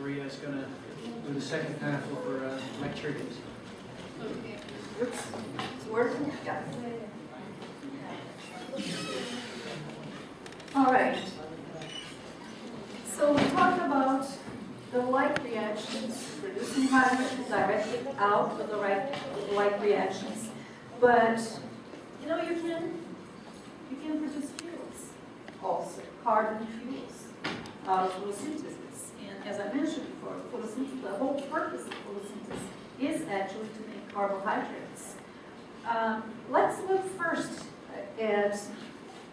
Maria is going to do the second half of her lecture. Okay. Oops. It's working? Yeah. All right. So we talked about the like reactions, producing hydrogen directly out of the like reactions. But you know, you can produce fuels also, carbon fuels out of photosynthesis. And as I mentioned before, photosynthesis, the whole purpose of photosynthesis is actually to make carbohydrates. Let's look first at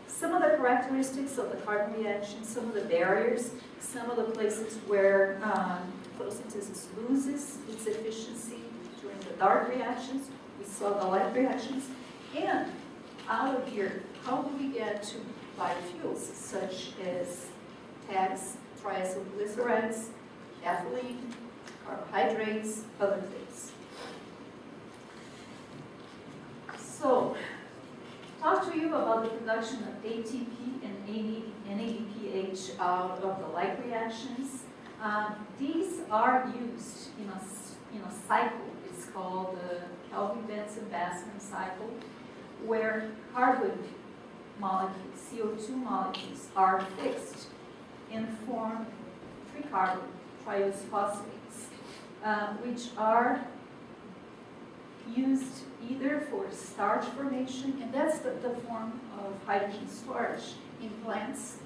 some of the characteristics of the carbon reaction, some of the barriers, some of the places where photosynthesis loses its efficiency during the dark reactions. We saw the light reactions. And out of here, how do we get to biofuels such as tags, triacylglycerides, ethylene, carbohydrates, other things? So, talk to you about the production of ATP and NADPH out of the like reactions. These are used in a cycle. It's called the Kelvin-Benson Bassham cycle, where carbon molecules, CO2 molecules, are fixed and form three-carbon triose phosphates, which are used either for starch formation, and that's the form of hydrogen storage in plants,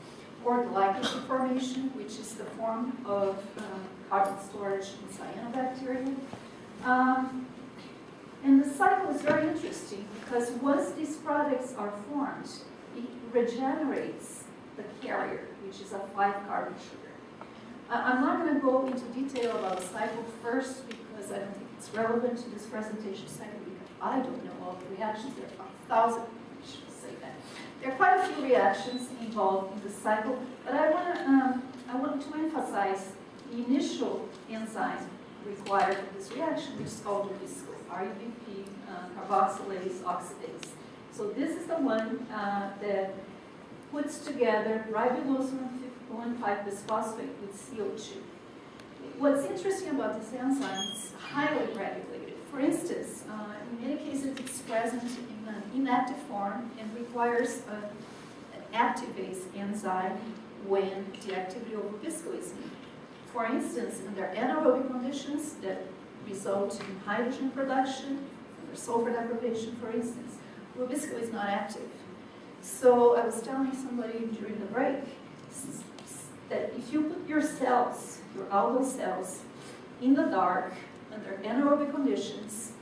or glycogen formation, which is the form of carbon storage in cyanobacteria. And the cycle is very interesting because once these products are formed, it regenerates the carrier, which is a 5-carbon sugar. I'm not going to go into detail about the cycle first because I don't think it's relevant to this presentation. Second, because I don't know all the reactions. There are 1,000, I should say that. There are quite a few reactions involved in the cycle, but I want to emphasize the initial enzyme required for this reaction, which is called Rubisco, RUBP, carboxylase oxidase. So this is the one that puts together ribulose 1,5-bisphosphate with CO2. What's interesting about this enzyme is highly regulated. For instance, in many cases it's present in an inactive form and requires an activase enzyme when the activity of Rubisco is needed. For instance, under anaerobic conditions that result in hydrogen production, under sulfur deprivation, for instance, Rubisco is not active. So I was telling somebody during the break that if you put your cells, your algal cells, in the dark, under anaerobic conditions,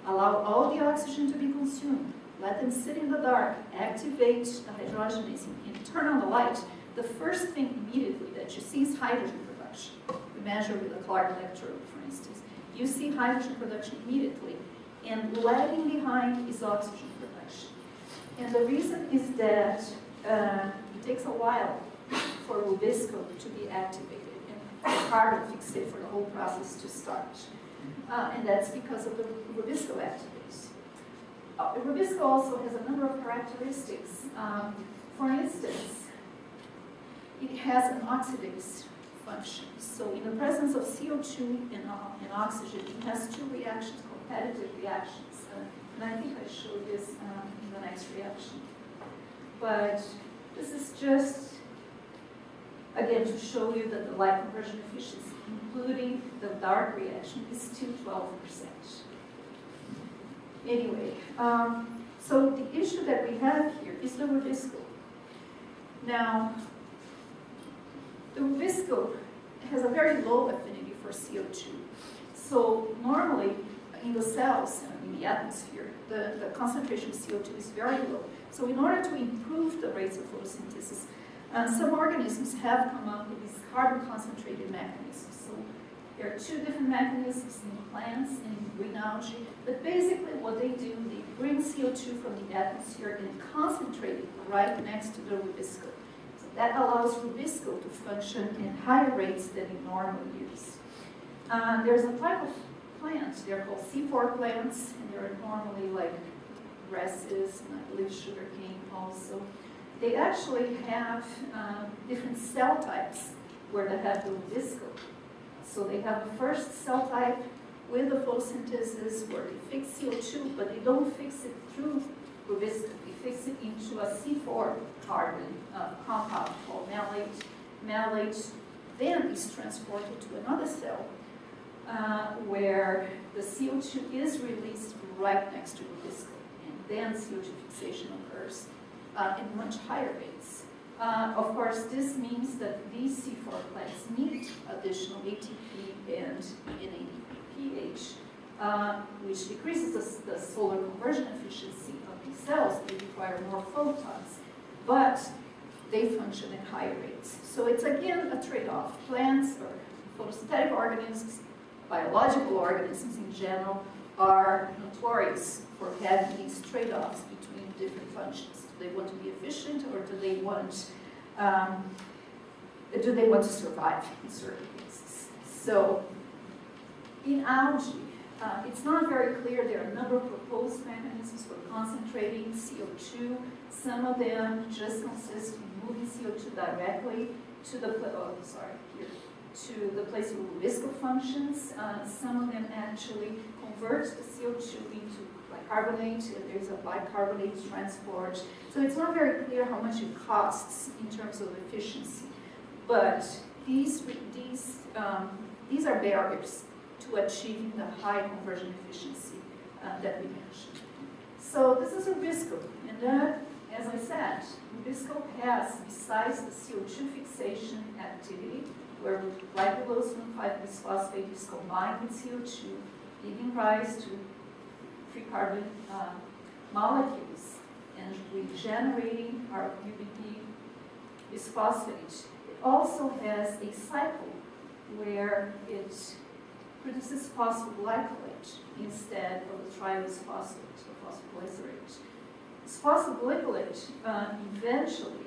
allow all the oxygen to be consumed, let them sit in the dark, activate the hydrogenase, and turn on the light, the first thing immediately that you see is hydrogen production. We measure with a Clark electrode, for instance. You see hydrogen production immediately, and lagging behind is oxygen production. And the reason is that it takes a while for Rubisco to be activated and for carbon fixate for the whole process to start. And that's because of the Rubisco activase. Rubisco also has a number of characteristics. For instance, it has an oxidase function. So in the presence of CO2 and oxygen, it has two reactions, competitive reactions. And I think I showed this in the next reaction. But this is just, again, to show you that the light conversion efficiency, including the dark reaction, is still 12%. Anyway, so the issue that we have here is the Rubisco. Now, the Rubisco has a very low affinity for CO2. So normally, in the cells, in the atmosphere, the concentration of CO2 is very low. So in order to improve the rates of photosynthesis, some organisms have come up with these carbon-concentrated mechanisms. So there are two different mechanisms in plants and in green algae. But basically what they do, they bring CO2 from the atmosphere and concentrate it right next to the Rubisco. So that allows Rubisco to function at higher rates than in normal use. There's a type of plants, they're called C4 plants, and they're normally like grasses, and I believe sugarcane also. They actually have different cell types where they have the Rubisco. So they have a first cell type with the photosynthesis where they fix CO2, but they don't fix it through Rubisco. They fix it into a C4 carbon compound called malate. Malate then is transported to another cell where the CO2 is released right next to Rubisco, and then CO2 fixation occurs at much higher rates. Of course, this means that these C4 plants need additional ATP and NADPH, which decreases the solar conversion efficiency of these cells. They require more photons, but they function at higher rates. So it's again a trade-off. Plants or photosynthetic organisms, biological organisms in general, are notorious for having these trade-offs between different functions. Do they want to be efficient, or do they want to survive in certain cases? So in algae, it's not very clear. There are a number of proposed mechanisms for concentrating CO2. Some of them just consist in moving CO2 directly to the place where Rubisco functions. Some of them actually convert the CO2 into bicarbonate, and there's a bicarbonate transport. So it's not very clear how much it costs in terms of efficiency. But these are barriers to achieving the high conversion efficiency that we mentioned. So this is Rubisco, and as I said, Rubisco has, besides the CO2 fixation activity, where ribulose 1,5-bisphosphate is combined with CO2, giving rise to free carbon molecules and regenerating our UBP bisphosphate. It also has a cycle where it produces phosphoglycolate instead of the triosphosphate, or phosphoglycerate. This phosphoglycolate eventually,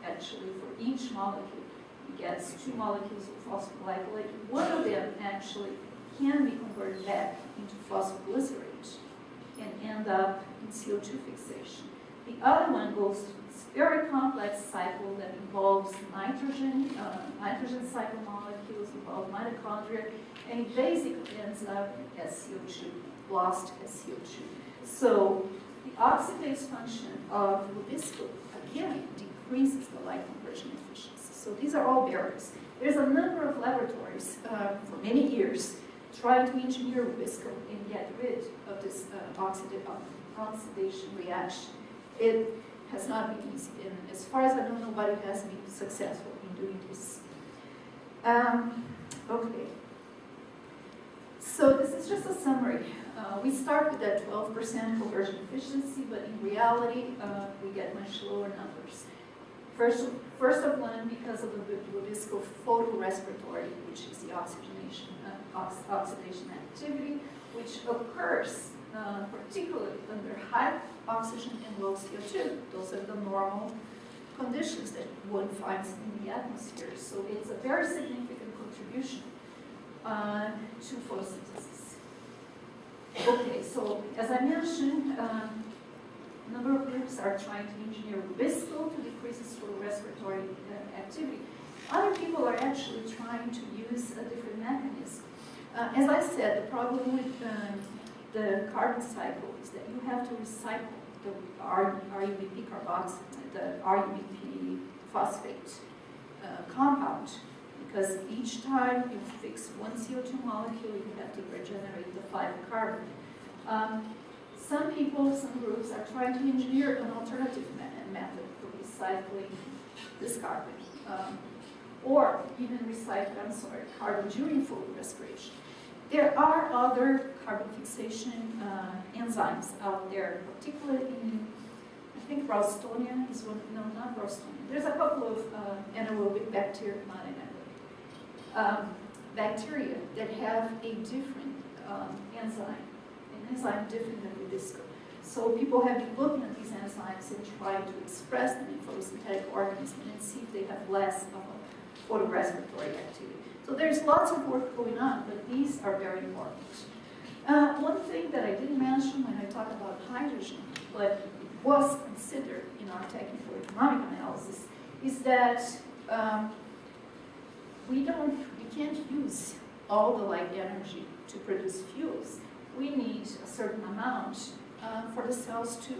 actually, for each molecule, it gets 2 molecules of phosphoglycolate. One of them actually can be converted back into phosphoglycerate and end up in CO2 fixation. The other one goes through this very complex cycle that involves nitrogen cycle molecules, involve mitochondria, and it basically ends up as CO2, lost as CO2. So the oxidase function of Rubisco, again, decreases the light conversion efficiency. So these are all barriers. There's a number of laboratories for many years trying to engineer Rubisco and get rid of this oxidation reaction. It has not been easy, and as far as I know, nobody has been successful in doing this. Okay. So this is just a summary. We start with that 12% conversion efficiency, but in reality, we get much lower numbers. First of one, because of the Rubisco photorespiratory, which is the oxidation activity, which occurs particularly under high oxygen and low CO2. Those are the normal conditions that one finds in the atmosphere. So it's a very significant contribution to photosynthesis. Okay, so as I mentioned, a number of groups are trying to engineer Rubisco to decrease its photorespiratory activity. Other people are actually trying to use a different mechanism. As I said, the problem with the carbon cycle is that you have to recycle the RUBP carboxylate, the RUBP phosphate compound, because each time you fix one CO2 molecule, you have to regenerate the 5 carbon. Some people, some groups are trying to engineer an alternative method for recycling this carbon, or even recycle, carbon during photorespiration. There are other carbon fixation enzymes out there, particularly in, I think Ralstonia is one, no, not Ralstonia. There's a couple of anaerobic bacteria, not anaerobic, bacteria that have a different enzyme, an enzyme different than Rubisco. So people have been looking at these enzymes and trying to express them in photosynthetic organisms and see if they have less of a photorespiratory activity. So there's lots of work going on, but these are very important. One thing that I didn't mention when I talk about hydrogen, but was considered in our technical economic analysis, is that we can't use all the light energy to produce fuels. We need a certain amount for the cells to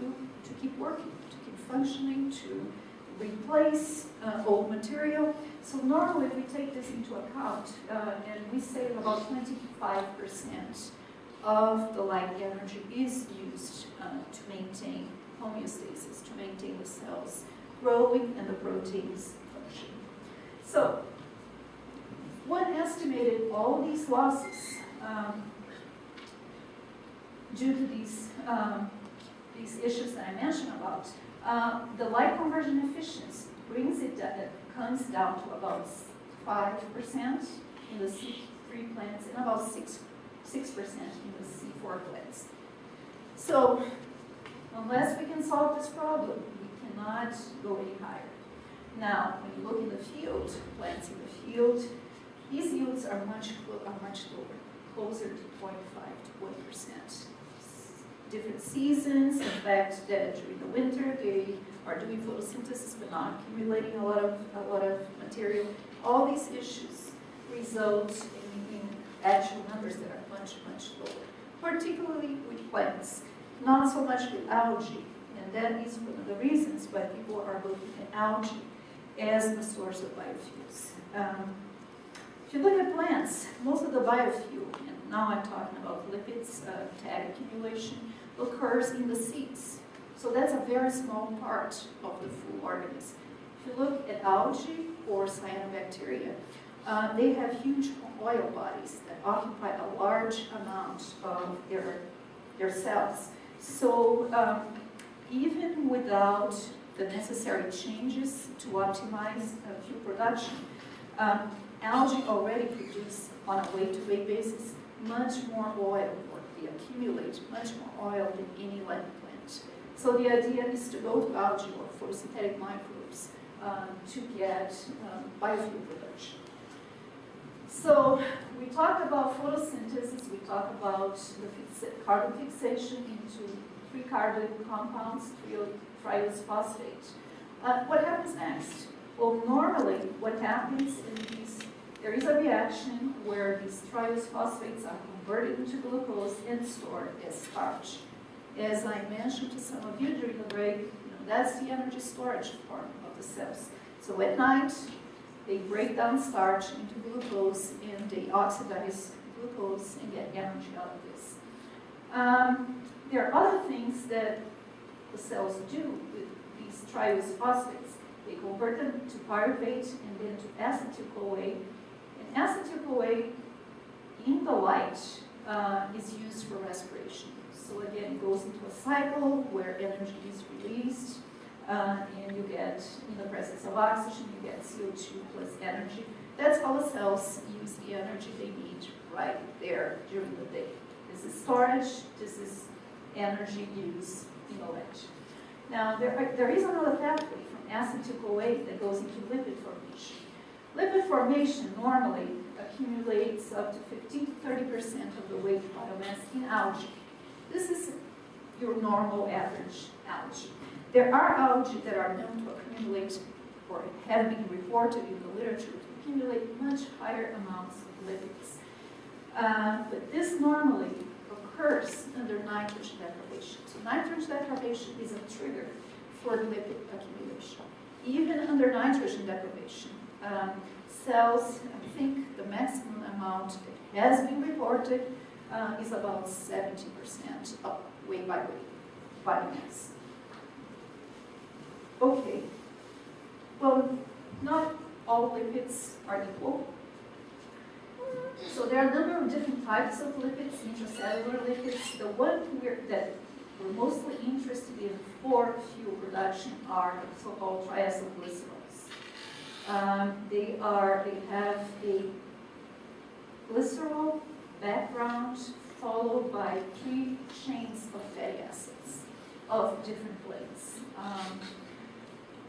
keep working, to keep functioning, to replace old material. So normally we take this into account and we say about 25% of the light energy is used to maintain homeostasis, to maintain the cells growing and the proteins functioning. So one estimated all these losses due to these issues that I mentioned about. The light conversion efficiency comes down to about 5% in the C3 plants and about 6% in the C4 plants. So unless we can solve this problem, we cannot go any higher. Now, when you look in the field, plants in the field, these yields are much lower, closer to 0.5 to 1%. Different seasons, the fact that during the winter they are doing photosynthesis but not accumulating a lot of material. All these issues result in actual numbers that are much lower, particularly with plants, not so much with algae, and that is one of the reasons why people are looking at algae as the source of biofuels. If you look at plants, most of the biofuel, and now I'm talking about lipids, tag accumulation, occurs in the seeds. So that's a very small part of the full organism. If you look at algae or cyanobacteria, they have huge oil bodies that occupy a large amount of their cells. So even without the necessary changes to optimize fuel production, algae already produce on a weight-to-weight basis much more oil, or they accumulate much more oil than any land plant. So the idea is to go to algae or photosynthetic microbes to get biofuel production. So we talk about photosynthesis, we talk about the carbon fixation into 3 carbon compounds, triose phosphate. What happens next? Well, normally what happens in these, there is a reaction where these triose phosphates are converted into glucose and stored as starch. As I mentioned to some of you during the break, that's the energy storage part of the cells. So at night, they break down starch into glucose and they oxidize glucose and get energy out of this. There are other things that the cells do with these triose phosphates. They convert them to pyruvate and then to acetyl-CoA. And acetyl-CoA in the light is used for respiration. So again, it goes into a cycle where energy is released and you get, in the presence of oxygen, you get CO2 plus energy. That's how the cells use the energy they need right there during the day. This is storage, this is energy use in the light. Now, there is another pathway from acetyl-CoA that goes into lipid formation. Lipid formation normally accumulates up to 15 to 30% of the weight biomass in algae. This is your normal average algae. There are algae that are known to accumulate, or have been reported in the literature, to accumulate much higher amounts of lipids. But this normally occurs under nitrogen deprivation. So nitrogen deprivation is a trigger for lipid accumulation. Even under nitrogen deprivation, cells, I think the maximum amount that has been reported is about 70% of weight by weight biomass. Okay, well, not all lipids are equal. So there are a number of different types of lipids, intracellular lipids. The one that we're mostly interested in for fuel production are the so-called triacylglycerols. They have a glycerol background followed by 3 chains of fatty acids of different lengths.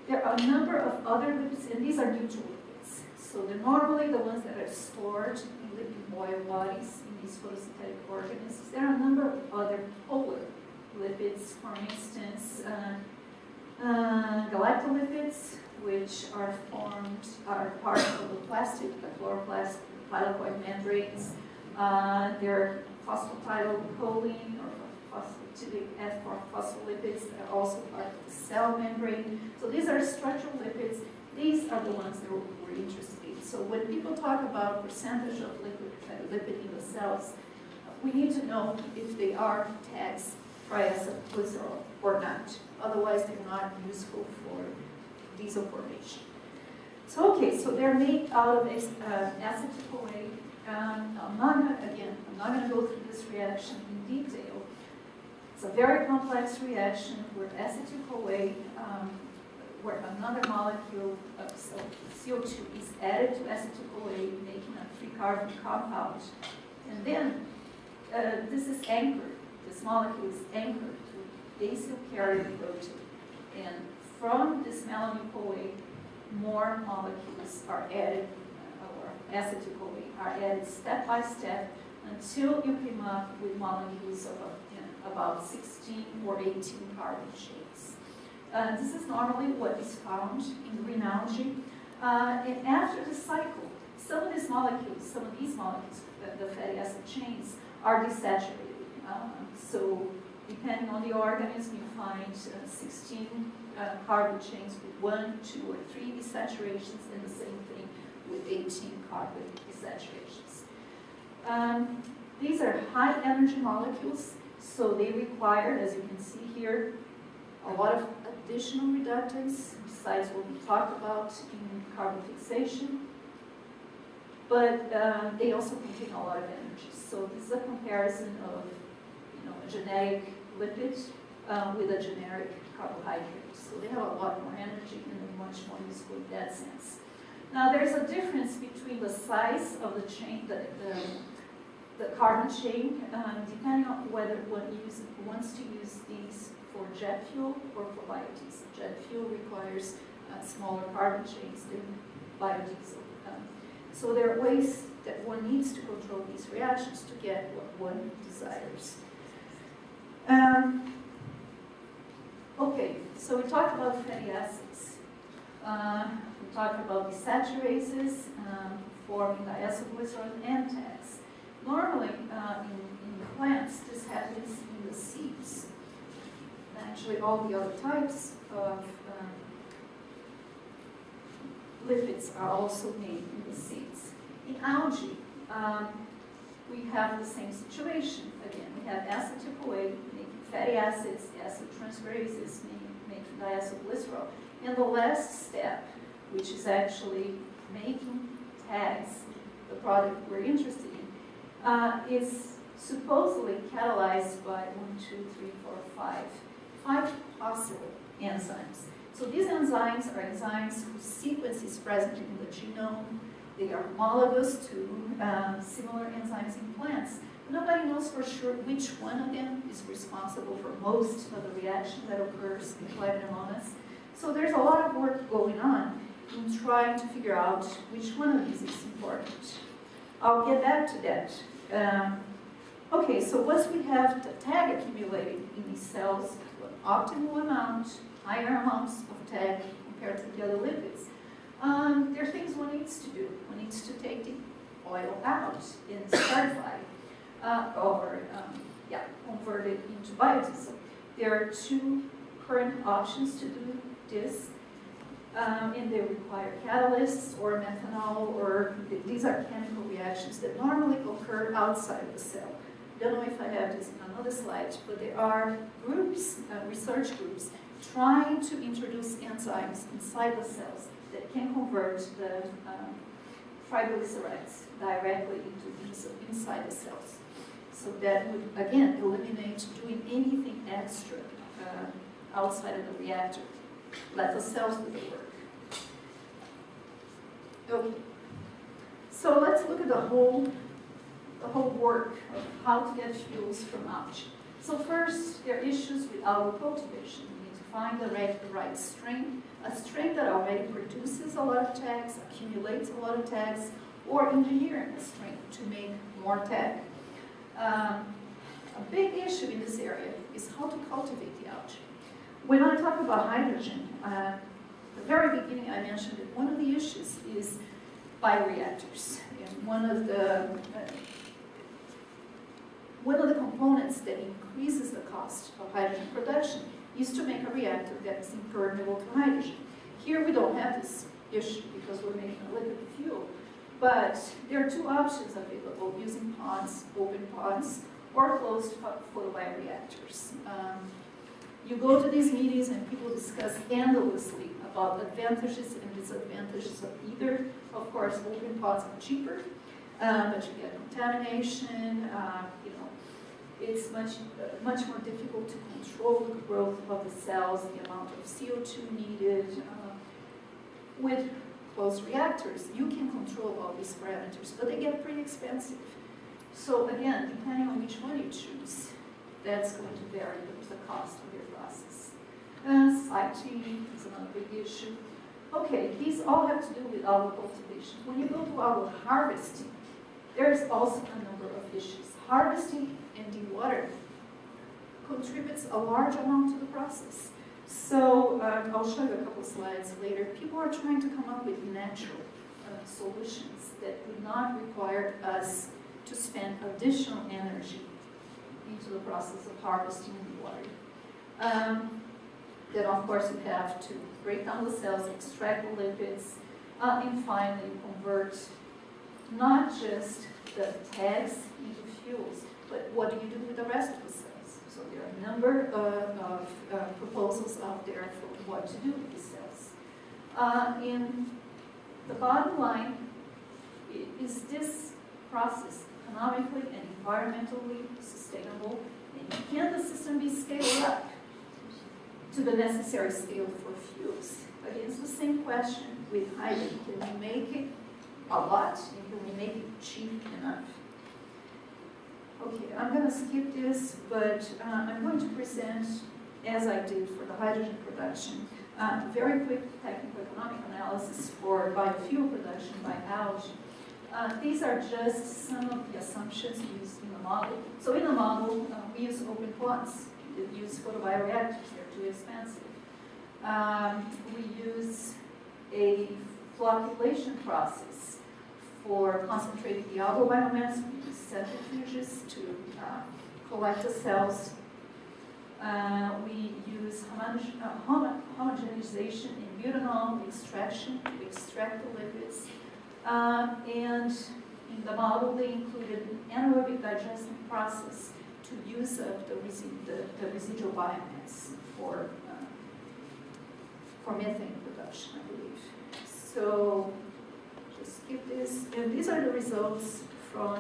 There are a number of other lipids, and these are neutral lipids. So they're normally the ones that are stored in lipid oil bodies in these photosynthetic organisms. There are a number of other polar lipids, for instance, galactolipids, which are part of the plastic, the chloroplast, thylakoid membranes. They're phosphatidylcholine or phosphatic acid or phospholipids that are also part of the cell membrane. So these are structural lipids. These are the ones that we're interested in. So when people talk about percentage of lipid in the cells, we need to know if they are tags triacylglycerol or not. Otherwise, they're not useful for diesel formation. So okay, so they're made out of acetyl-CoA. I'm not going to go through this reaction in detail. It's a very complex reaction where acetyl-CoA, where another molecule of CO2 is added to acetyl-CoA, making a 3-carbon compound. And then this is anchored. This molecule is anchored to acyl carrier protein. And from this melanin-CoA, more molecules are added, or acetyl-CoA are added step by step until you come up with molecules of about 16 or 18 carbon chains. This is normally what is found in green algae. And after the cycle, some of these molecules, the fatty acid chains, are desaturated. So depending on the organism, you find 16 carbon chains with 1, 2, or 3 desaturations, and the same thing with 18 carbon desaturations. These are high energy molecules, so they require, as you can see here, a lot of additional reductants besides what we talked about in carbon fixation. But they also contain a lot of energy. So this is a comparison of a genetic lipid with a generic carbohydrate. So they have a lot more energy and they're much more useful in that sense. Now there's a difference between the size of the chain, the carbon chain, depending on whether one wants to use these for jet fuel or for biodiesel. Jet fuel requires smaller carbon chains than biodiesel. So there are ways that one needs to control these reactions to get what one desires. Okay, so we talked about fatty acids. We talked about desaturases forming diacylglycerol and tags. Normally, in plants, this happens in the seeds. Actually, all the other types of lipids are also made in the seeds. In algae, we have the same situation. Again, we have acetyl-CoA making fatty acids, acetotransferases making diacylglycerol. And the last step, which is actually making tags, the product we're interested in, is supposedly catalyzed by 1, 2, 3, 4, 5 possible enzymes. So these enzymes are enzymes whose sequence is present in the genome. They are homologous to similar enzymes in plants. Nobody knows for sure which one of them is responsible for most of the reaction that occurs in Chlamydomonas. So there's a lot of work going on in trying to figure out which one of these is important. I'll get back to that. Okay, so once we have the tag accumulated in these cells, an optimal amount, higher amounts of tag compared to the other lipids, there are things one needs to do. One needs to take the oil out and certify convert it into biodiesel. There are 2 current options to do this, and they require catalysts or methanol, or these are chemical reactions that normally occur outside of the cell. I don't know if I have this in another slide, but there are groups, research groups, trying to introduce enzymes inside the cells that can convert the triglycerides directly into diesel inside the cells. So that would, again, eliminate doing anything extra outside of the reactor. Let the cells do the work. Okay. So let's look at the whole work of how to get fuels from algae. So first, there are issues with algal cultivation. We need to find the right strain, a strain that already produces a lot of tags, accumulates a lot of tags, or engineering a strain to make more tag. A big issue in this area is how to cultivate the algae. When I talk about hydrogen, the very beginning I mentioned that one of the issues is bioreactors. And one of the components that increases the cost of hydrogen production is to make a reactor that is impermeable to hydrogen. Here we don't have this issue because we're making a liquid fuel, but there are two options available, using ponds, open ponds, or closed photobioreactors. You go to these meetings and people discuss endlessly about advantages and disadvantages of either. Of course, open ponds are cheaper, but you get contamination. It's much more difficult to control the growth of the cells, the amount of CO2 needed. With closed reactors, you can control all these parameters, but they get pretty expensive. So again, depending on which one you choose, that's going to vary with the cost of your process. Siting is another big issue. Okay, these all have to do with algal cultivation. When you go to algal harvesting, there's also a number of issues. Harvesting and dewatering contributes a large amount to the process. So I'll show you a couple slides later. People are trying to come up with natural solutions that would not require us to spend additional energy into the process of harvesting and dewatering. Then of course you have to break down the cells, extract the lipids, and finally convert not just the tags into fuels, but what do you do with the rest of the cells? So there are a number of proposals out there for what to do with these cells. And the bottom line is this process economically and environmentally sustainable, and can the system be scaled up to the necessary scale for fuels? Again, it's the same question with hydrogen. Can we make it a lot, and can we make it cheap enough? Okay, I'm going to skip this, but I'm going to present, as I did for the hydrogen production, a very quick technical economic analysis for biofuel production by algae. These are just some of the assumptions used in the model. So in the model, we use open ponds. We use photobioreactors, they're too expensive. We use a flocculation process for concentrating the algal biomass. We use centrifuges to collect the cells. We use homogenization in butanol extraction to extract the lipids. And in the model, they included an anaerobic digestion process to use up the residual biomass for methane production, I believe. So just skip this. And these are the results from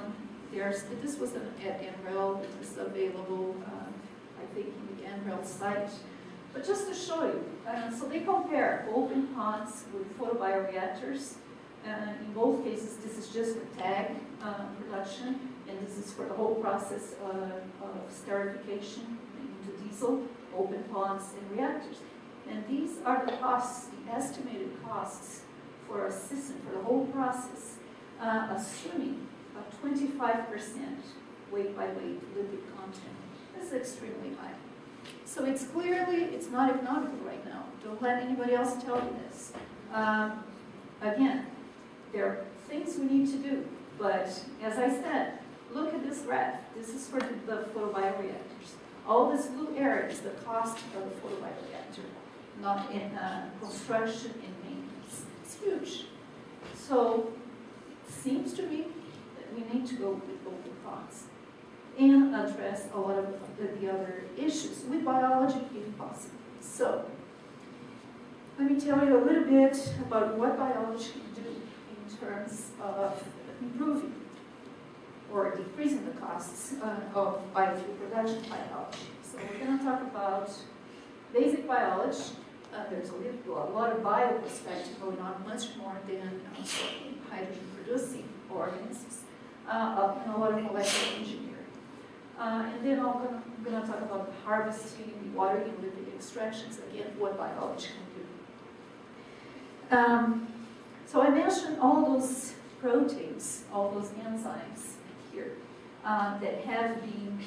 theirs. This was at NREL. It was available, I think, in the NREL site. But just to show you, so they compare open ponds with photobioreactors. In both cases, this is just for tag production, and this is for the whole process of esterification into diesel, open ponds, and reactors. And these are the costs, the estimated costs for a system, for the whole process, assuming a 25% weight-by-weight lipid content. This is extremely high. So it's not economical right now. Don't let anybody else tell you this. Again, there are things we need to do, but as I said, look at this graph. This is for the photobioreactors. All this blue area is the cost of the photobioreactor, not in construction and maintenance. It's huge. So it seems to me that we need to go with open ponds and address a lot of the other issues with biology if possible. So let me tell you a little bit about what biology can do in terms of improving or decreasing the costs of biofuel production by algae. So we're going to talk about basic biology. There's a lot of bioprospecting going on, much more than hydrogen-producing organisms, and a lot of molecular engineering. And then I'm going to talk about harvesting, watering, and lipid extractions, again, what biology can do. So I mentioned all those proteins, all those enzymes here that have been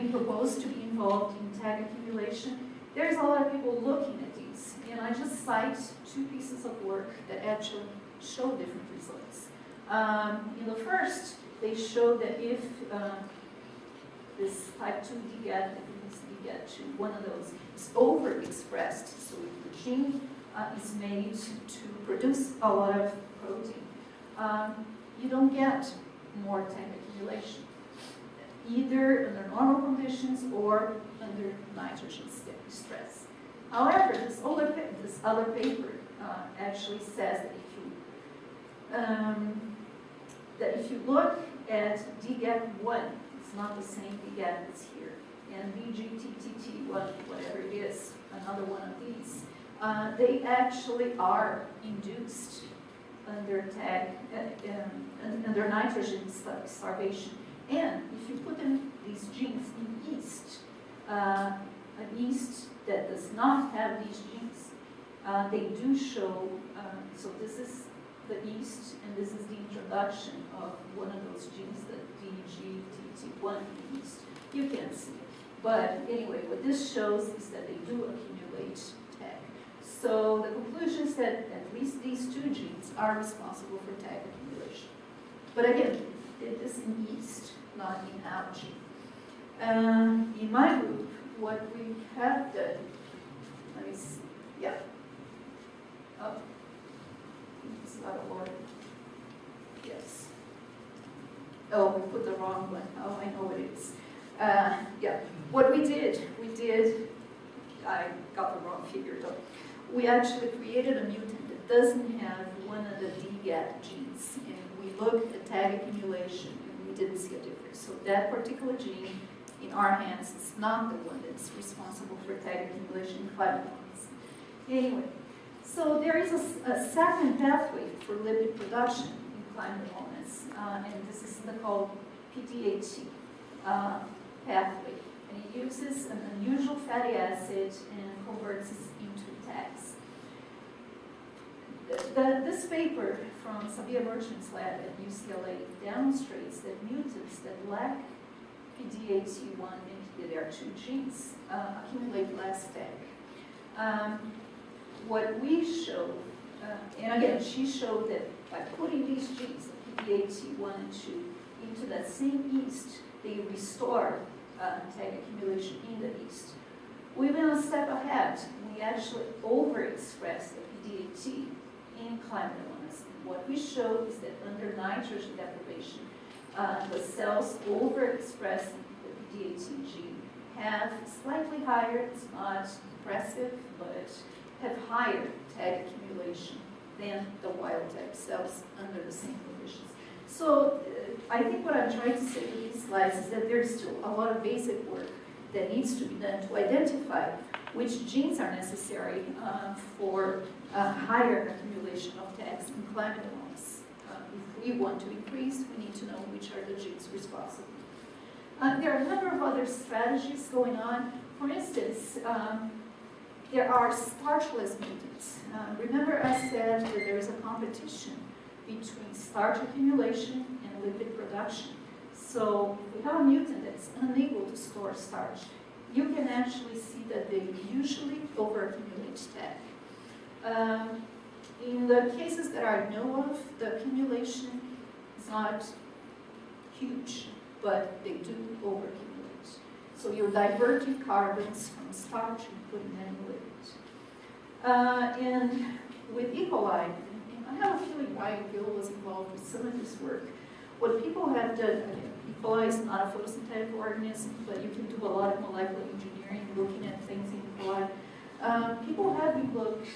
proposed to be involved in tag accumulation. There's a lot of people looking at these. these. And I just cite 2 pieces of work that actually show different results. In the first, they show that if this type 2 DGAT, if DGAT2, one of those, is overexpressed, so if the gene is made to produce a lot of protein, you don't get more tag accumulation, either under normal conditions or under nitrogen stress. However, this other paper actually says that if you look at DGAT1, it's not the same DGAT that's here, and VGTTT1, whatever it is, another one of these, they actually are induced under under nitrogen starvation. And if you put in these genes in yeast, an yeast that does not have these genes, they do show, so this is the yeast, and this is the introduction of one of those genes, the DGTT1 yeast. You can't see it. But anyway, what this shows is that they do accumulate tag. So the conclusion is that at least these 2 genes are responsible for tag accumulation. But again, it is in yeast, not in algae. In my group, what we have done, let me see, yeah. Oh, it's out of order. Yes. Oh, we put the wrong one. Oh, I know what it is. Yeah, what we did, I got the wrong figure though. We actually created a mutant that doesn't have one of the DGAT genes, and we looked at tag accumulation, and we didn't see a difference. So that particular gene in our hands is not the one that's responsible for tag accumulation in Chlamydomonas. Anyway, so there is a second pathway for lipid production in Chlamydomonas, and this is the called PDAT pathway. And it uses an unusual fatty acid and converts it into tags. This paper from Sabia Merchant's lab at UCLA demonstrates that mutants that lack PDAT1 and PDAT2 genes accumulate less tag. What we show, and again, she showed that by putting these genes, PDAT1 and 2, into that same yeast, they restore tag accumulation in the yeast. We went a step ahead. We actually overexpress the PDAT in Chlamydomonas. What we show is that under nitrogen deprivation, the cells overexpressing the PDAT gene have slightly higher, it's not impressive, but have higher tag accumulation than the wild type cells under the same conditions. So I think what I'm trying to say with these slides is that there's still a lot of basic work that needs to be done to identify which genes are necessary for higher accumulation of tags in Chlamydomonas. If we want to increase, we need to know which are the genes responsible. There are a number of other strategies going on. For instance, there are starchless mutants. Remember I said that there is a competition between starch accumulation and lipid production. So if we have a mutant that's unable to store starch, you can actually see that they usually overaccumulate tag. In the cases that I know of, the accumulation is not huge, but they do overaccumulate. So you're diverting carbons from starch and putting them in lipids. And with E. coli, I have a feeling why Gil was involved with some of this work. What people have done, E. coli is not a photosynthetic organism, but you can do a lot of molecular engineering looking at things in E. coli. People have looked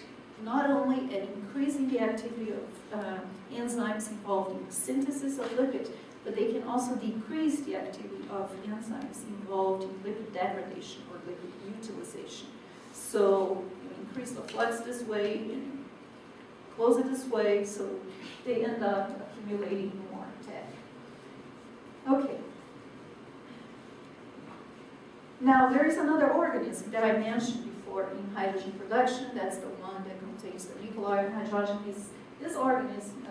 not only at increasing the activity of enzymes involved in the synthesis of lipid, but they can also decrease the activity of enzymes involved in lipid degradation or lipid utilization. So you increase the flux this way, and close it this way, so they end up accumulating more tag. Okay. Now there is another organism that I mentioned before in hydrogen production. That's the one that contains the nuclear and hydrogen. This organism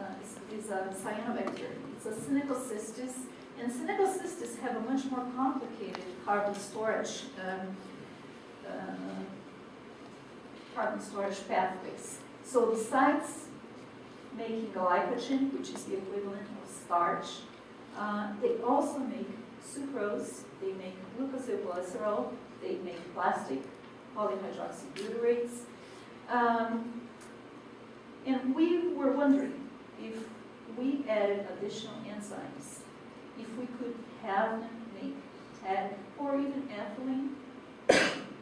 is a cyanobacterium. It's a Synechocystis, and Synechocystis have a much more complicated carbon storage carbon storage pathways. So besides making glycogen, which is the equivalent of starch, they also make sucrose, they make glucosylglycerol, they make plastic, polyhydroxybutirates. And we were wondering if we added additional enzymes, if we could have them make TAG or even ethylene,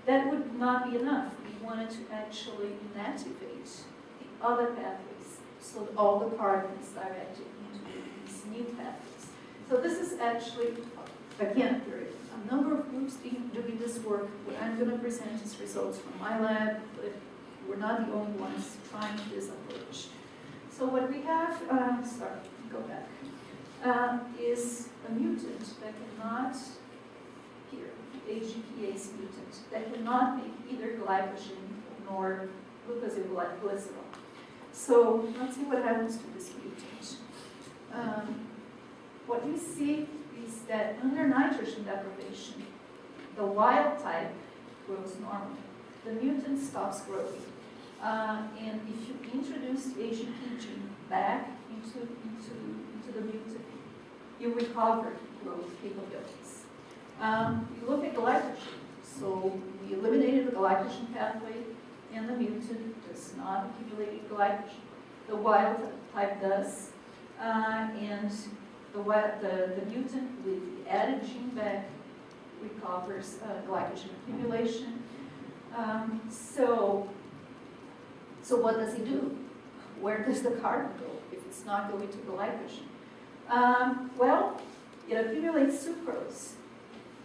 that would not be enough. We wanted to actually inactivate the other pathways so that all the carbon is directed into these new pathways. So this is actually, again, there are a number of groups doing this work. What I'm going to present is results from my lab, but we're not the only ones trying this approach. So what we have, go back, is a mutant that cannot, here, AGPase mutant, that cannot make either glycogen nor glucosylglycerol. So let's see what happens to this mutant. What you see is that under nitrogen deprivation, the wild type grows normally. The mutant stops growing. And if you introduce the AGP gene back into the mutant, you recover growth capabilities. You look at glycogen. So we eliminated the glycogen pathway, and the mutant does not accumulate glycogen. The wild type does, and the mutant with the added gene back recovers glycogen accumulation. So what does it do? Where does the carbon go if it's not going to glycogen? Well, it accumulates sucrose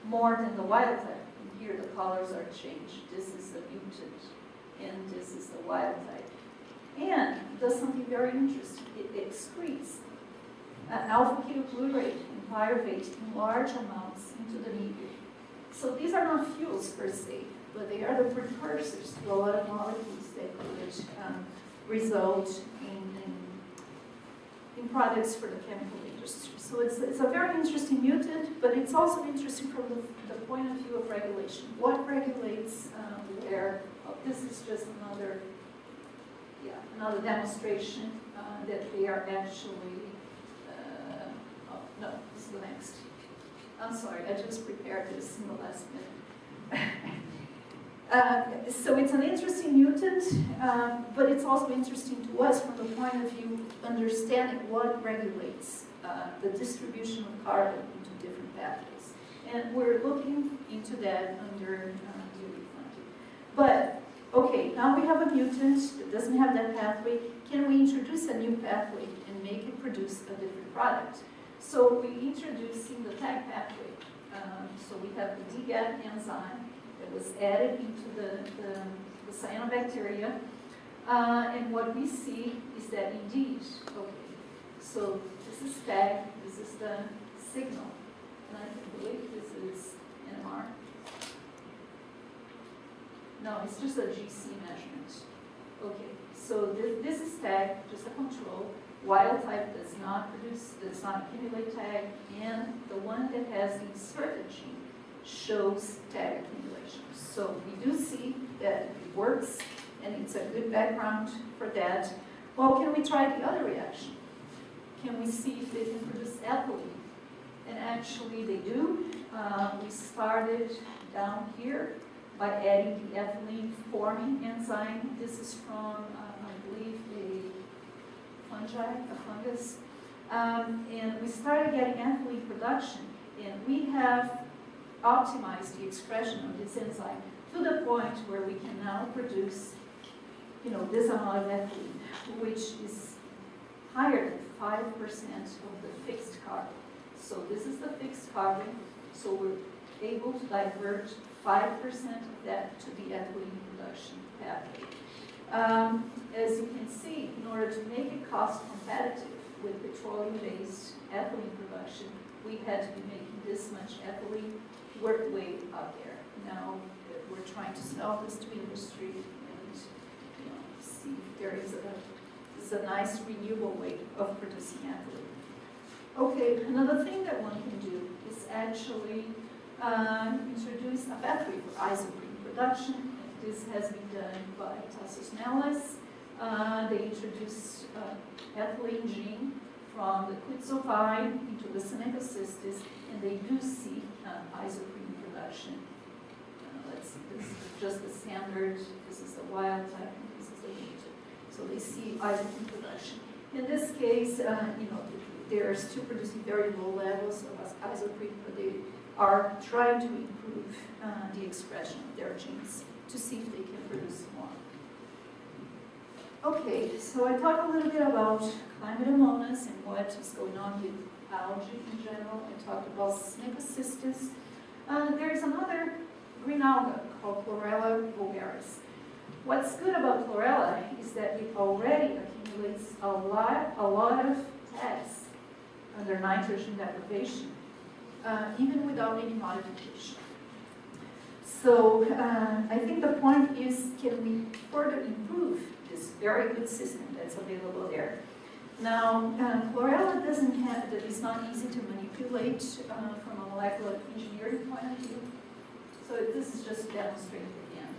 more than the wild type. And here the colors are changed. This is the mutant, and this is the wild type. And it does something very interesting. It excretes alpha-ketoglutarate and pyruvate in large amounts into the media. So these are not fuels per se, but they are the precursors to a lot of molecules that could result in products for the chemical industry. So it's a very interesting mutant, but it's also interesting from the point of view of regulation. What regulates where? This is just another demonstration that they are actually, no, this is the next. I'm sorry, I just prepared this in the last minute. So it's an interesting mutant, but it's also interesting to us from the point of view of understanding what regulates the distribution of carbon into different pathways. And we're looking into that under DOE funding. But, okay, now we have a mutant that doesn't have that pathway. Can we introduce a new pathway and make it produce a different product? So we introducing the TAG pathway. So we have the DGAT enzyme that was added into the cyanobacteria. And what we see is that indeed, okay, so this is TAG, this is the signal. And I believe this is NMR. No, it's just a GC measurement. Okay, so this is TAG, just a control. Wild type does not accumulate TAG, and the one that has the inserted gene shows TAG accumulation. So we do see that it works, and it's a good background for that. Well, can we try the other reaction? Can we see if they can produce ethylene? And actually they do. We started down here by adding the ethylene forming enzyme. This is from, I believe, a fungus. And we started getting ethylene production, and we have optimized the expression of this enzyme to the point where we can now produce, this amount of ethylene, which is higher than 5% of the fixed carbon. So this is the fixed carbon, so we're able to divert 5% of that to the ethylene production pathway. As you can see, in order to make it cost competitive with petroleum-based ethylene production, we had to be making this much ethylene. We're way up there. Now we're trying to sell this to industry and see if there is a nice renewable way of producing ethylene. Okay, another thing that one can do is actually introduce a pathway for isoprene production. This has been done by Tassos Melas. They introduced ethylene gene from the quetzalvine into the Synechocystis, and they do see isoprene production. Let's see, this is just the standard, this is the wild type, and this is the mutant. So they see isoprene production. In this case, they're still producing very low levels of isoprene, but they are trying to improve the expression of their genes to see if they can produce more. Okay, so I talked a little bit about Chlamydomonas and what is going on with algae in general. I talked about Synechocystis. There's another green alga called Chlorella vulgaris. What's good about Chlorella is that it already accumulates a lot of tags under nitrogen deprivation, even without any modification. So I think the point is, can we further improve this very good system that's available there? Now, Chlorella that is not easy to manipulate from a molecular engineering point of view. So this is just demonstrated again.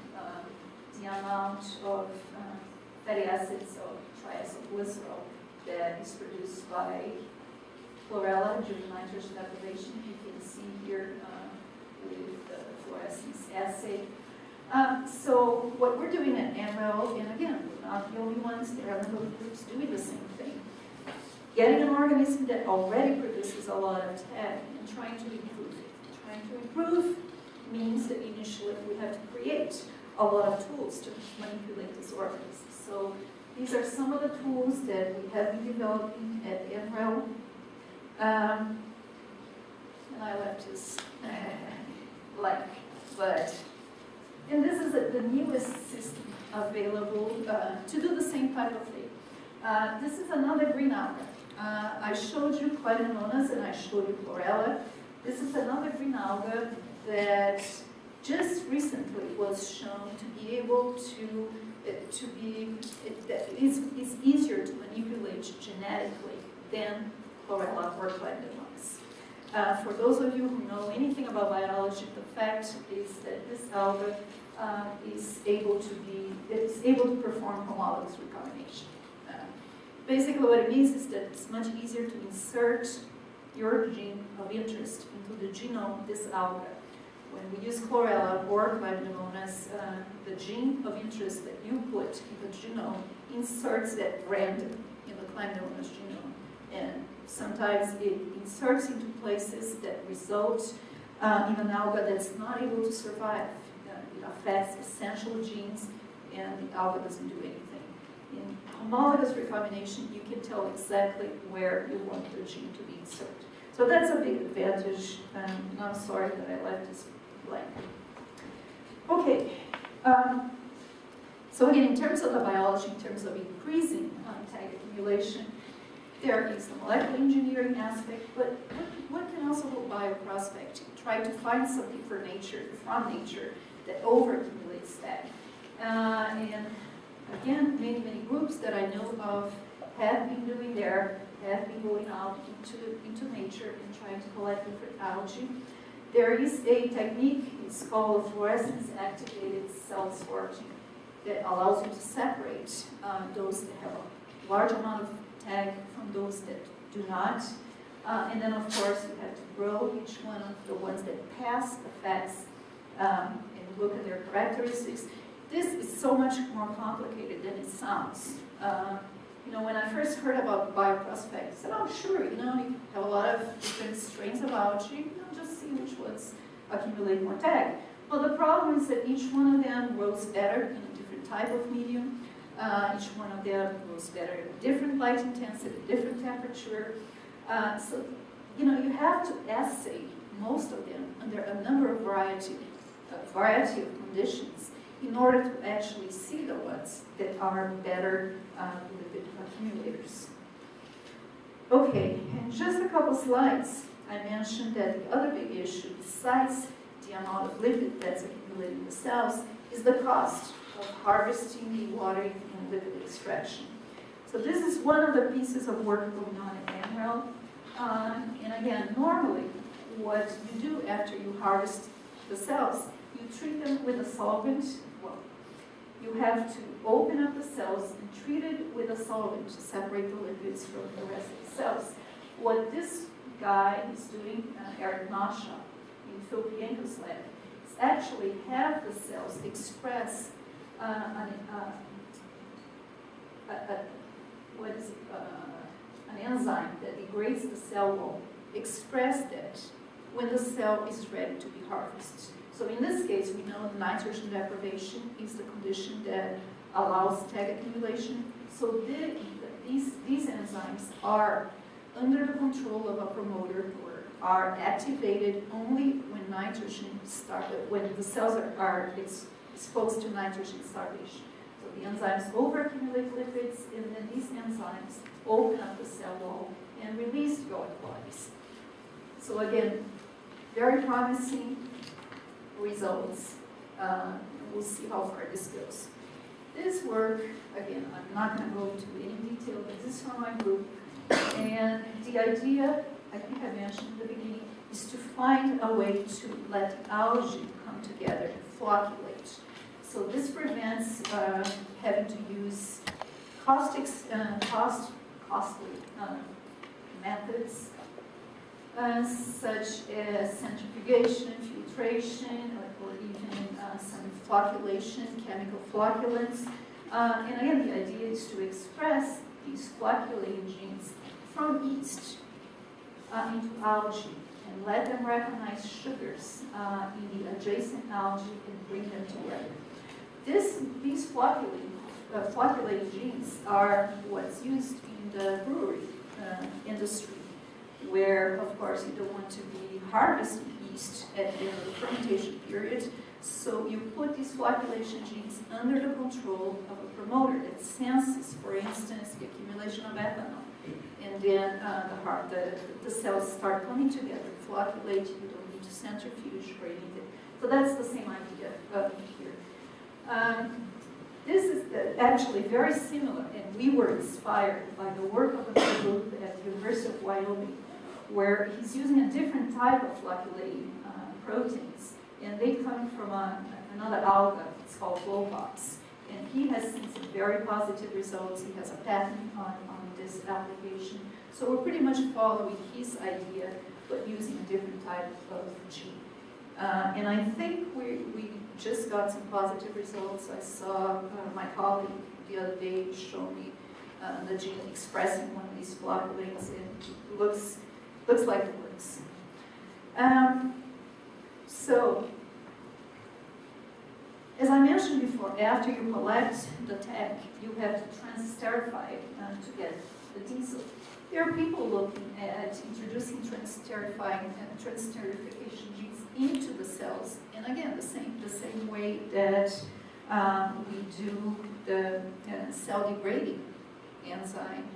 The amount of fatty acids or triacylglycerol that is produced by Chlorella during nitrogen deprivation. You can see here with the fluorescence assay. So what we're doing at MREL, and again, we're not the only ones, there are a number of groups doing the same thing. Getting an organism that already produces a lot of TAG and trying to improve it. Trying to improve means that initially we have to create a lot of tools to manipulate this organism. So these are some of the tools that we have been developing at MREL. And I left this blank, and this is the newest system available to do the same type of thing. This is another green alga. I showed you Chlamydomonas and I showed you Chlorella. This is another green alga that just recently was shown to be able to it's easier to manipulate genetically than Chlorella or Chlamydomonas. For those of you who know anything about biology, the fact is that this alga is able to perform homologous recombination. Basically what it means is that it's much easier to insert your gene of interest into the genome of this alga. When we use Chlorella or Chlamydomonas, the gene of interest that you put in the genome inserts at random in the Chlamydomonas genome. And sometimes it inserts into places that result in an alga that's not able to survive. It affects essential genes and the alga doesn't do anything. In homologous recombination, you can tell exactly where you want the gene to be inserted. So that's a big advantage, and I'm sorry that I left this blank. Okay, so again, in terms of the biology, in terms of increasing tag accumulation, there is the molecular engineering aspect, but one can also go bioprospecting, try to find something from nature that over-accumulates tag. And again, many groups that I know of have been doing have been going out into nature and trying to collect different algae. There is a technique, it's called fluorescence activated cell sorting, that allows you to separate those that have a large amount of tag from those that do not. And then of course you have to grow each one of the ones that pass the FACS and look at their characteristics. This is so much more complicated than it sounds. When I first heard about bioprospecting, I said, oh sure, you have a lot of different strains of algae, just see which ones accumulate more tag. Well, the problem is that each one of them grows better in a different type of medium. Each one of them grows better at a different light intensity, different temperature. So, you have to assay most of them under a number of variety of conditions in order to actually see the ones that are better lipid accumulators. Okay, in just a couple slides, I mentioned that the other big issue, besides the amount of lipid that's accumulated in the cells, is the cost of harvesting, dewatering, and lipid extraction. So this is one of the pieces of work going on at MREL. And again, normally, what you do after you harvest the cells, you treat them with a solvent, well, you have to open up the cells and treat it with a solvent to separate the lipids from the rest of the cells. What this guy is doing, Eric Nasha, in Phil Bianco's lab, is actually have the cells express an enzyme that degrades the cell wall, express that when the cell is ready to be harvested. So in this case, we know nitrogen deprivation is the condition that allows tag accumulation. So these enzymes are under the control of a promoter, or are activated only when when the cells are exposed to nitrogen starvation. So the enzymes overaccumulate lipids, and then these enzymes open up the cell wall and release the oil bodies. So again, very promising results. We'll see how far this goes. This work, again, I'm not going to go into any detail, but this is from my group. And the idea, I think I mentioned in the beginning, is to find a way to let algae come together and flocculate. So this prevents having to use costly methods such as centrifugation, filtration, or even some flocculation, chemical flocculants. And again, the idea is to express these flocculating genes from yeast into algae and let them recognize sugars in the adjacent algae and bring them together. These flocculating genes are what's used in the brewery industry, where, of course, you don't want to be harvesting yeast at the end of the fermentation period. So you put these flocculation genes under the control of a promoter that senses, for instance, the accumulation of ethanol. And then the cells start coming together, flocculate, you don't need to centrifuge or anything. So that's the same idea here. This is actually very similar, and we were inspired by the work of a group at the University of Wyoming, where he's using a different type of flocculating proteins. And they come from another alga, it's called Flobox. And he has seen some very positive results. He has a patent on this application. So we're pretty much following his idea, but using a different type of gene. And I think we just got some positive results. I saw my colleague the other day show me the gene expressing one of these flocculates, and it looks like it works. So, as I mentioned before, after you collect the tag, you have to transterify it to get the diesel. There are people looking at introducing transterification genes into the cells, and again, the same way that we do the cell-degrading enzyme.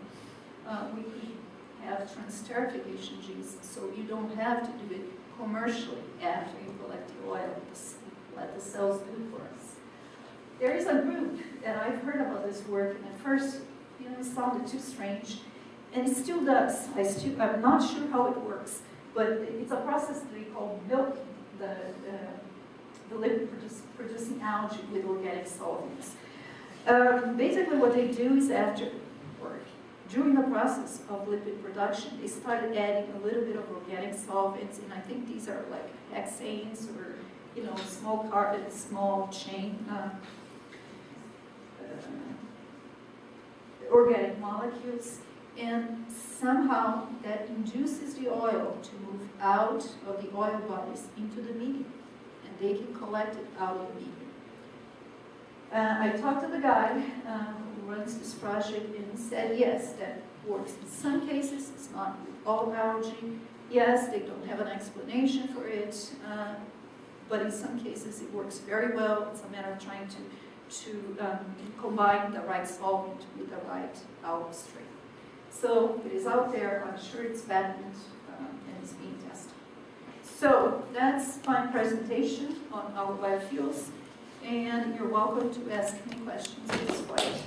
We could have transterification genes, so you don't have to do it commercially after you collect the oil. Let the cells do it for us. There is a group that I've heard about this work, and at first, it sounded too strange, and it still does. I'm not sure how it works, but it's a process that they call milking the lipid producing algae with organic solvents. Basically, what they do is during the process of lipid production, they started adding a little bit of organic solvents, and I think these are like hexanes or small chain organic molecules, and somehow that induces the oil to move out of the oil bodies into the medium, and they can collect it out of the medium. I talked to the guy who runs this project, and he said, yes, that works in some cases. It's not with all algae. Yes, they don't have an explanation for it, but in some cases it works very well. It's a matter of trying to combine the right solvent with the right algal strain. So it is out there. I'm sure it's patented and it's being tested. So that's my presentation on our biofuels, and you're welcome to ask me questions at this point.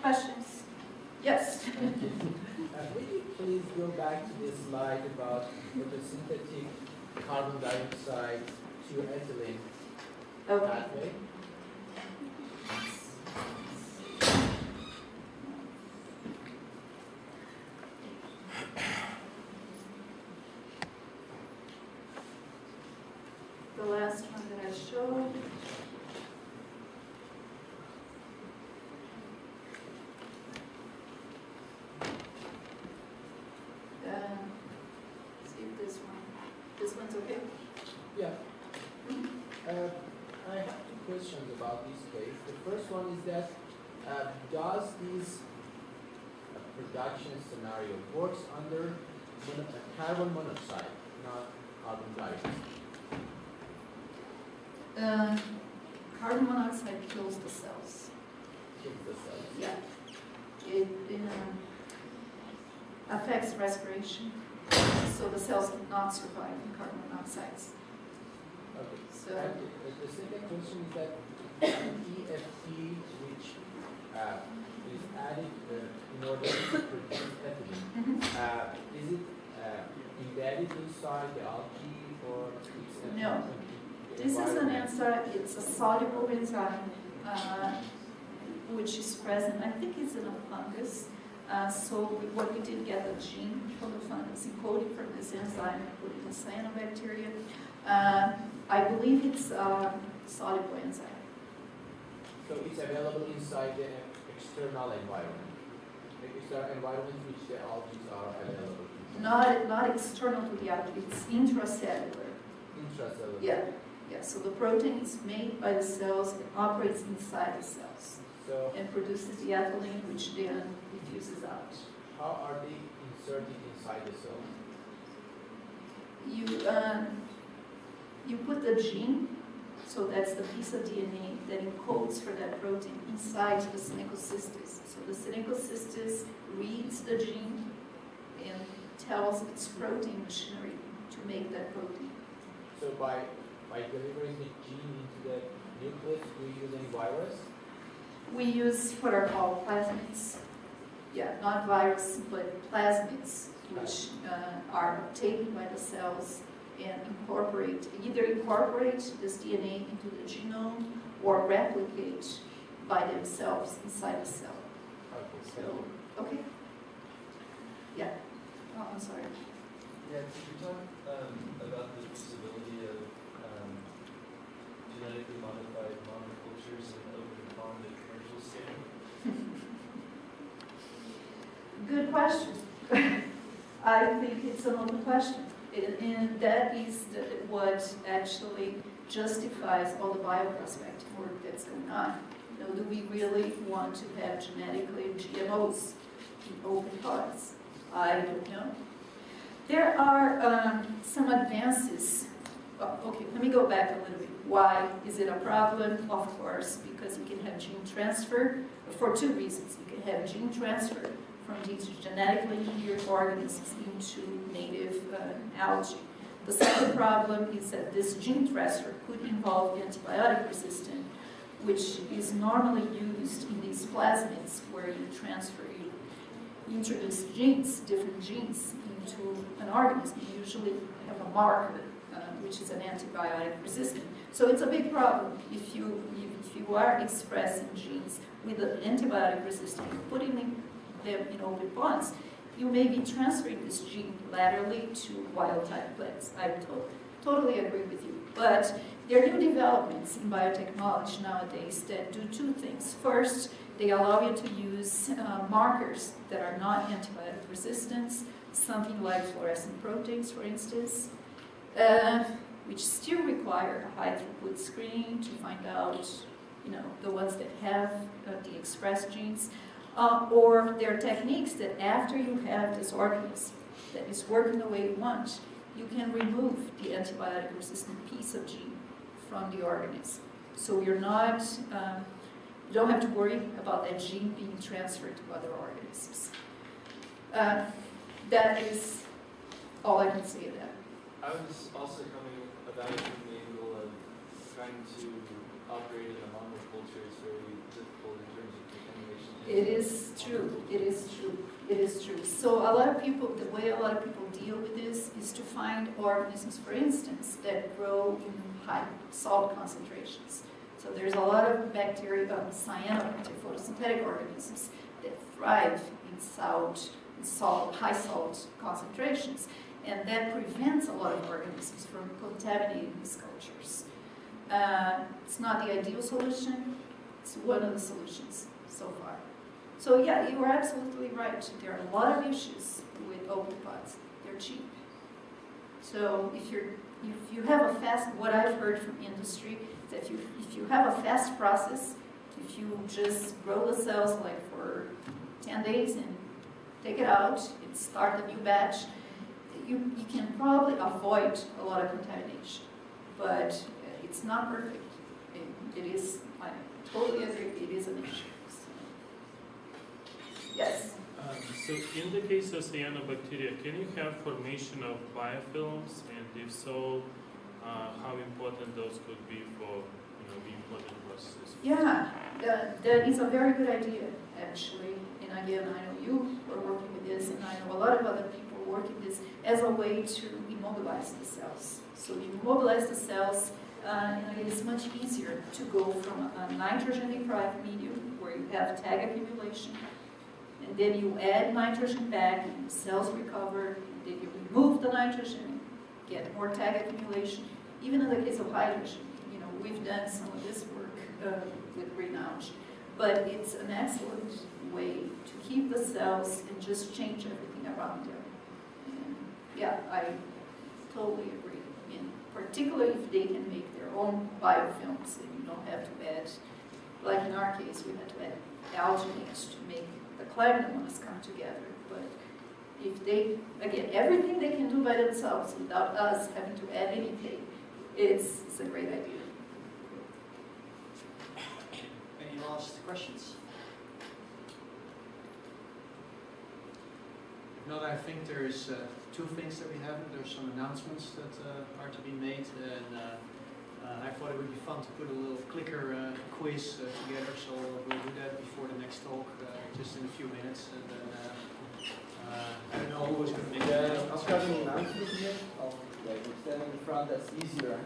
Questions? Yes. Will you please go back to this slide about photosynthetic carbon dioxide to ethylene Okay. pathway. The last one that I showed. See if this one's okay. Yeah. I have two questions about this case. The first one is that does this production scenario works under carbon monoxide, not carbon dioxide? Carbon monoxide kills the cells. Kills the cells. Yeah. It affects respiration, so the cells cannot survive in carbon monoxides. Okay. So And the second question is that EFT, which is added in order to produce ethylene, is it embedded inside the algae or it's No. This is an enzyme, it's a soluble enzyme which is present, I think it's in a fungus. What we did get a gene from the fungus encoded from this enzyme and put it in cyanobacteria. I believe it's a soluble enzyme. So it's available inside the external environment. The external environment which the algae are available in. Not external to the algae, it's intracellular. Intracellular. Yeah, so the protein is made by the cells and operates inside the cells So and produces the ethylene, which then diffuses out. how are they inserted inside the cell? You put the gene, so that's the piece of DNA that encodes for that protein inside the Synechocystis. So the Synechocystis reads the gene and tells its protein machinery to make that protein. So by delivering the gene into the nucleus, do you use any virus? We use what are called plasmids. Yeah, not virus, but plasmids, which are taken by the cells and either incorporate this DNA into the genome or replicate by themselves inside the cell. Okay, So, okay. Yeah. Oh, I'm sorry. Yeah, could you talk about the feasibility of genetically modified monocultures in open pond at commercial scale? Good question. I think it's an open question. And that is what actually justifies all the bioprospecting work that's going on. Do we really want to have genetically GMOs in open ponds? I don't know. There are some advances. Okay, let me go back a little bit. Why is it a problem? Of course, because you can have gene transfer for two reasons. You can have gene transfer from these genetically engineered organisms into native algae. The second problem is that this gene transfer could involve antibiotic resistance, which is normally used in these plasmids where you introduce genes, different genes into an organism. You usually have a marker, which is an antibiotic resistant. So it's a big problem if you are expressing genes with an antibiotic resistant, putting them in open bonds, you may be transferring this gene laterally to wild-type plants. I totally agree with you. But there are new developments in biotechnology nowadays that do two things. First, they allow you to use markers that are not antibiotic resistant, something like fluorescent proteins, for instance, which still require a high-throughput screening to find out, the ones that have the expressed genes. Or there are techniques that after you have this organism that is working the way you want, you can remove the antibiotic-resistant piece of gene from the organism. So you don't have to worry about that gene being transferred to other organisms. That is all I can say to that. I was also coming about it from the angle of trying to operate in a monoculture is very difficult in terms of contamination. It is true. It is true. It is true. So a lot of people, the way a lot of people deal with this is to find organisms, for instance, that grow in high salt concentrations. So there's a lot of bacteria, cyanobacteria, photosynthetic organisms that thrive in high salt concentrations. And that prevents a lot of organisms from contaminating these cultures. It's not the ideal solution. It's one of the solutions so far. So yeah, you are absolutely right. There are a lot of issues with octopods. They're cheap. So if you have a fast, what I've heard from industry, that if you have a fast process, if you just grow the cells like for 10 days and take it out and start a new batch, you can probably avoid a lot of contamination. But it's not perfect. It is, I totally agree, it is an issue. Yes? So in the case of cyanobacteria, can you have formation of biofilms, and if so, how important those could be for the important processes? Yeah, that is a very good idea, actually. And again, I know you are working with this, and I know a lot of other people working this as a way to immobilize the cells. So you immobilize the cells, and again, it's much easier to go from a nitrogen-deprived medium where you have tag accumulation, and then you add nitrogen back, and the cells recover, and then you remove the nitrogen, get more tag accumulation. Even in the case of hydrogen, we've done some of this work with greenhouse, but it's an excellent way to keep the cells and just change everything around them. And yeah, I totally agree. And particularly if they can make their own biofilms, and you don't have to add, like in our case, we had to add algae to make the Chlamydomonas come together. But if they, again, everything they can do by themselves without us having to add anything, it's a great idea. Any last questions? If not, I think there's two things that we haven't. There's some announcements that are to be made, and I thought it would be fun to put a little clicker quiz together, so we'll do that before the next talk, just in a few minutes, and then I don't know who was going to make Yeah, it. I've got an announcement here. I'll stand in front, that's easier.